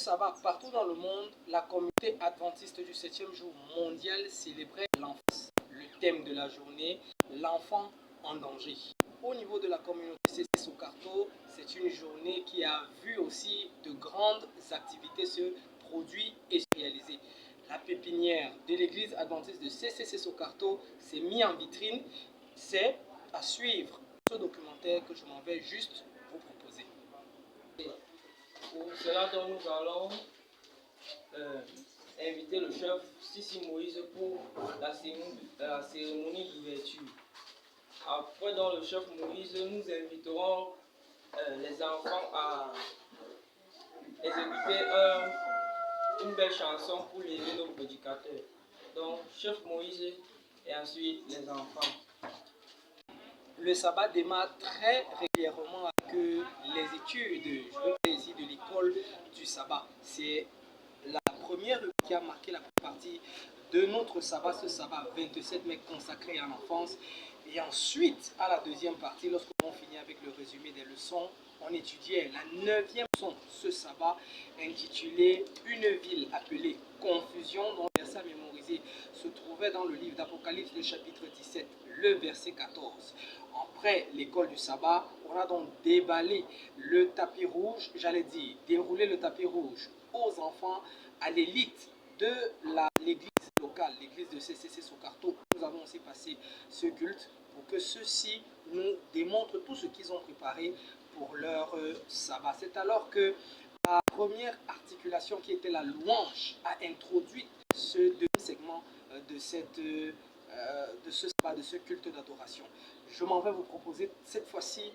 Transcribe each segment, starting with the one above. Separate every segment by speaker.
Speaker 1: sabbat, partout dans le monde, la communauté adventiste du 7e jour mondial célébrait l'enfance. Le thème de la journée, l'enfant en danger. Au niveau de la communauté CC Socarto, c'est une journée qui a vu aussi de grandes activités se produire et se réaliser. La pépinière de l'église adventiste de CCC Socarto s'est mise en vitrine. C'est à suivre ce documentaire que je m'en vais juste vous proposer.
Speaker 2: Pour cela, donc, nous allons inviter le chef Sissi Moïse pour la cérémonie d'ouverture. Après, dans le chef Moïse, nous inviterons les enfants à exécuter une belle chanson pour aider nos prédicateurs. Donc, chef Moïse et ensuite les enfants.
Speaker 1: Le sabbat démarre très régulièrement avec les études, je veux dire ici, de l'école du sabbat. C'est la première qui a marqué la partie de notre sabbat, ce sabbat 27 mai consacré à l'enfance. Et ensuite, à la deuxième partie, lorsque l'on finit avec le résumé des leçons, on étudiait la 9e leçon, ce sabbat intitulé Une ville appelée Confusion, dont le verset mémorisé se trouvait dans le livre d'Apocalypse, le chapitre 17, le verset 14. Après l'école du sabbat, on a donc déballé le tapis rouge, j'allais dire, déroulé le tapis rouge aux enfants, à l'élite de l'église locale, l'église de CCC Socarto. Nous avons aussi passé ce culte pour que ceux-ci nous démontrent tout ce qu'ils ont préparé pour leur sabbat. C'est alors que la première articulation qui était la louange a introduit ce deuxième segment de ce sabbat, de ce culte d'adoration. Je m'en vais vous proposer cette fois-ci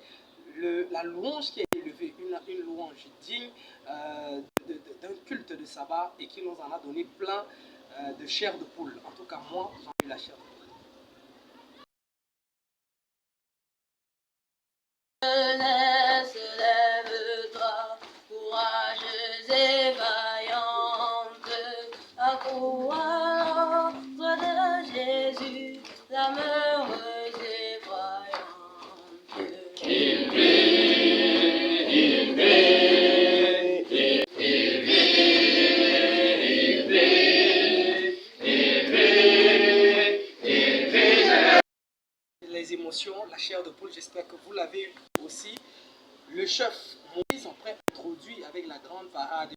Speaker 1: la louange qui a été élevée, une louange digne d'un culte de sabbat et qui nous en a donné plein de chair de poule. En tout cas, moi, j'en ai eu la chair de poule.
Speaker 3: Jeunesse, lève-toi, courageuse et vaillante, accours à l'ordre de Jésus, l'âme heureuse et voyante. Il vit, il vit, il vit, il vit, il vit, il vit.
Speaker 1: Les émotions, la chair de poule, j'espère que vous l'avez eu aussi. Le chef Moïse en prêt introduit avec la grande parade.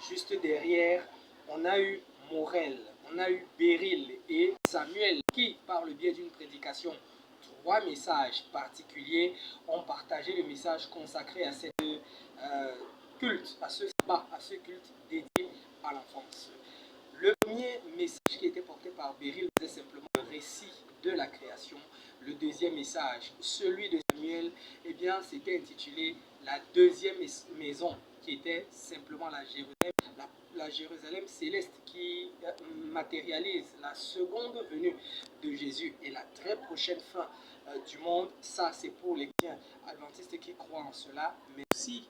Speaker 1: Juste derrière, on a eu Morel, on a eu Beryl et Samuel qui, par le biais d'une prédication, 3 messages particuliers, ont partagé le message consacré à cette culte, à ce sabbat, à ce culte dédié à l'enfance. Le premier message qui était porté par Beryl était simplement le récit de la création. Le deuxième message, celui de Samuel, eh bien, c'était intitulé la deuxième maison, qui était simplement la Jérusalem céleste qui matérialise la seconde venue de Jésus et la très prochaine fin du monde. Ça, c'est pour les chrétiens adventistes qui croient en cela, mais aussi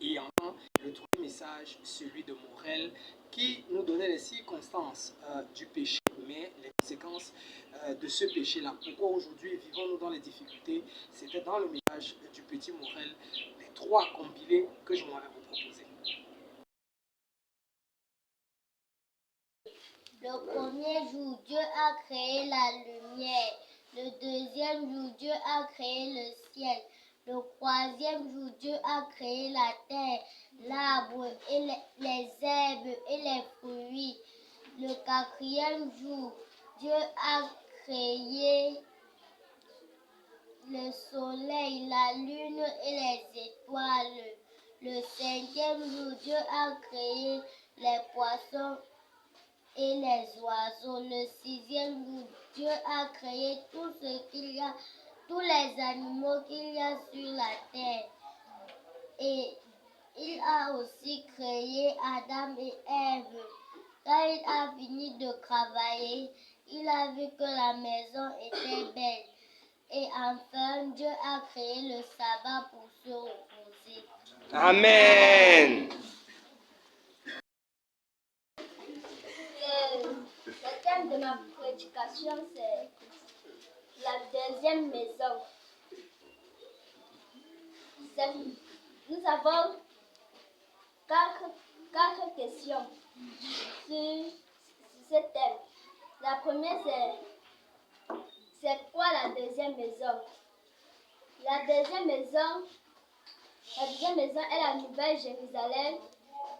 Speaker 1: et enfin, le troisième message, celui de Morel, qui nous donnait les circonstances du péché, mais les conséquences de ce péché-là. Pourquoi aujourd'hui vivons-nous dans les difficultés? C'était dans le message du petit Morel, les 3 compilés que je m'en vais vous proposer.
Speaker 4: Le premier jour, Dieu a créé la lumière. Le deuxième jour, Dieu a créé le ciel. Le troisième jour, Dieu a créé la terre, l'arbre et les herbes et les fruits. Le quatrième jour, Dieu a créé le soleil, la lune et les étoiles. Le cinquième jour, Dieu a créé les poissons et les oiseaux. Le 6e jour, Dieu a créé tout ce qu'il y a, tous les animaux qu'il y a sur la terre. Et il a aussi créé Adam et Ève. Quand il a fini de travailler, il a vu que la maison était belle. Et enfin, Dieu a créé le sabbat pour se reposer.
Speaker 1: Amen.
Speaker 4: Le thème de ma prédication, c'est la deuxième maison. Nous avons quatre questions sur ce thème. La première, c'est quoi la deuxième maison? La deuxième maison est la nouvelle Jérusalem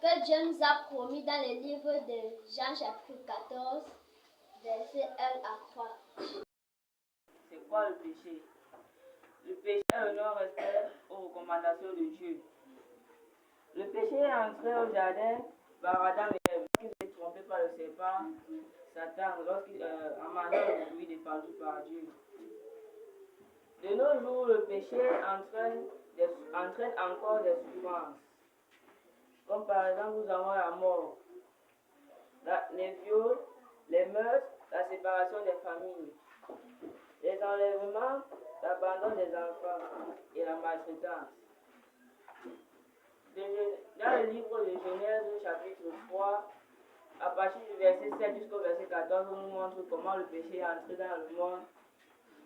Speaker 4: que Dieu nous a promis dans le livre de Jean chapitre 14, versets 1 à 3.
Speaker 2: C'est quoi le péché? Le péché est un non-respect aux recommandations de Dieu. Le péché est entré au jardin par Adam et Ève, qui s'est trompé par le serpent, Satan, en mangeant le fruit défendu par Dieu. De nos jours, le péché entraîne encore des souffrances. Comme par exemple, nous avons la mort, les viols, les meurtres, la séparation des familles, les enlèvements, l'abandon des enfants et la maltraitance. Dans le livre de Genèse, chapitre 3, à partir du verset 7 jusqu'au verset 14, on nous montre comment le péché est entré dans le monde.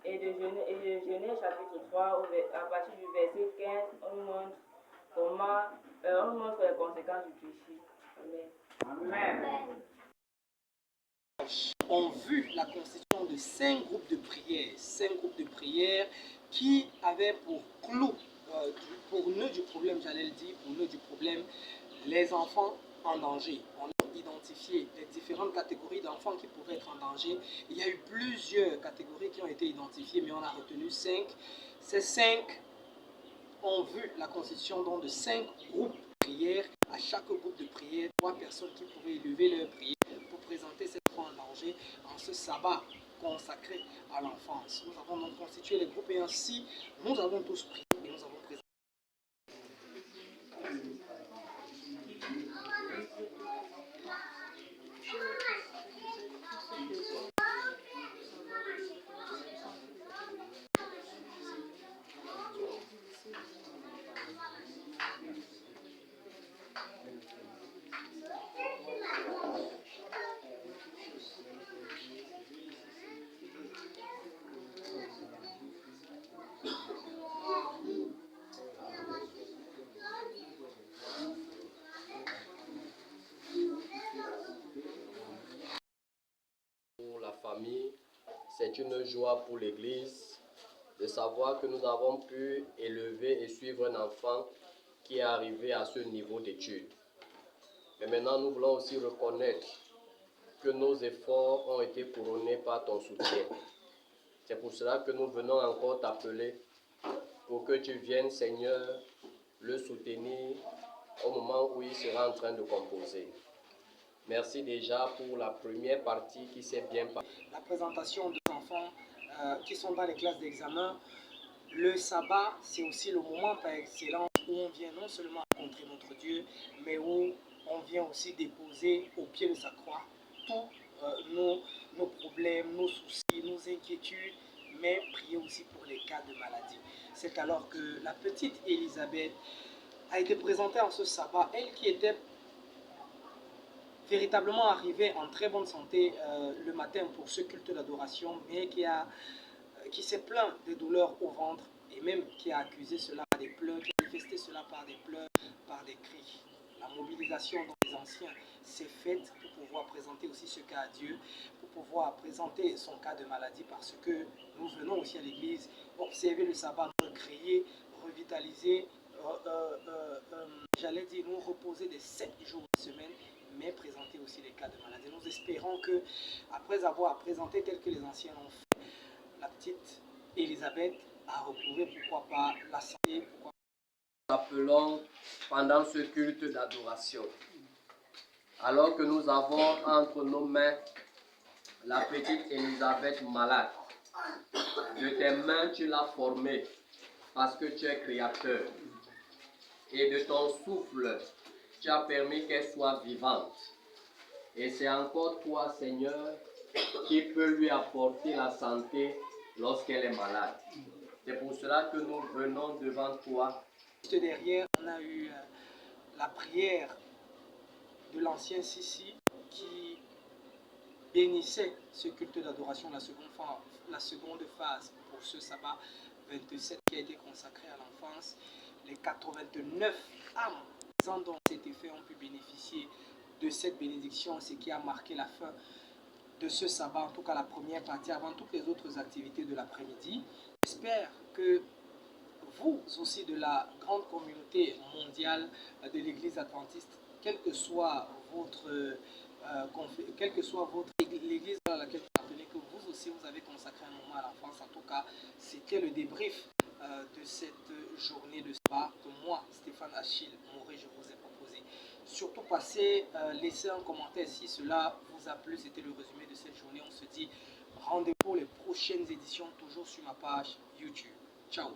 Speaker 2: Et de Genèse, chapitre 3, à partir du verset 15, on nous montre les conséquences du péché. Amen.
Speaker 1: Amen. On vu la constitution de 5 groupes de prières, qui avaient pour clou, pour nœud du problème, les enfants en danger. On a identifié les différentes catégories d'enfants qui pouvaient être en danger. Il y a eu plusieurs catégories qui ont été identifiées, mais on a retenu 5. Ces 5 ont vu la constitution donc de 5 groupes de prières. À chaque groupe de prière, 3 personnes qui pouvaient élever leur prière pour présenter ces enfants en danger en ce sabbat consacré à l'enfance. Nous avons donc constitué les groupes et ainsi nous avons tous prié et nous avons présenté.
Speaker 5: Pour la famille, c'est une joie pour l'Église de savoir que nous avons pu élever et suivre un enfant qui est arrivé à ce niveau d'études. Mais maintenant, nous voulons aussi reconnaître que nos efforts ont été couronnés par ton soutien. C'est pour cela que nous venons encore t'appeler pour que tu viennes, Seigneur, le soutenir au moment où il sera en train de composer. Merci déjà pour la première partie qui s'est bien passée.
Speaker 1: La présentation des enfants qui sont dans les classes d'examen. Le sabbat, c'est aussi le moment par excellence où on vient non seulement rencontrer notre Dieu, mais où on vient aussi déposer au pied de sa croix tous nos problèmes, nos soucis, nos inquiétudes, mais prier aussi pour les cas de maladie. C'est alors que la petite Élisabeth a été présentée en ce sabbat, elle qui était véritablement arrivée en très bonne santé le matin pour ce culte d'adoration, mais qui s'est plaint des douleurs au ventre et même qui a accusé cela par des pleurs, qui a manifesté cela par des pleurs, par des cris. La mobilisation des anciens s'est faite pour pouvoir présenter aussi ce cas à Dieu, pour pouvoir présenter son cas de maladie, parce que nous venons aussi à l'église observer le sabbat, recréer, revitaliser, j'allais dire nous reposer des 7 jours de semaine, mais présenter aussi les cas de maladie. Nous espérons que, après avoir présenté tel que les anciens l'ont fait, la petite Élisabeth a retrouvé, pourquoi pas, la santé.
Speaker 5: Nous appelons pendant ce culte d'adoration Alors que nous avons entre nos mains la petite Elisabeth malade, de tes mains tu l'as formée parce que tu es créateur. Et de ton souffle, tu as permis qu'elle soit vivante. Et c'est encore toi, Seigneur, qui peut lui apporter la santé lorsqu'elle est malade. C'est pour cela que nous venons devant toi.
Speaker 1: Juste derrière, on a eu la prière de l'ancien Sissi qui bénissait ce culte d'adoration, la seconde phase pour ce sabbat 27 qui a été consacré à l'enfance. Les 89 âmes dont cet effet ont pu bénéficier de cette bénédiction, ce qui a marqué la fin de ce sabbat, en tout cas la première partie, avant toutes les autres activités de l'après-midi. J'espère que vous aussi de la grande communauté mondiale de l'Église adventiste, quelle que soit l'église à laquelle vous appartenez, que vous aussi vous avez consacré un moment à l'enfance. En tout cas, c'était le débrief de cette journée de sabbat que moi, Stéphane Achille Moré, je vous ai proposé. Surtout laissez un commentaire si cela vous a plu. C'était le résumé de cette journée. On se dit rendez-vous pour les prochaines éditions, toujours sur ma page YouTube. Ciao.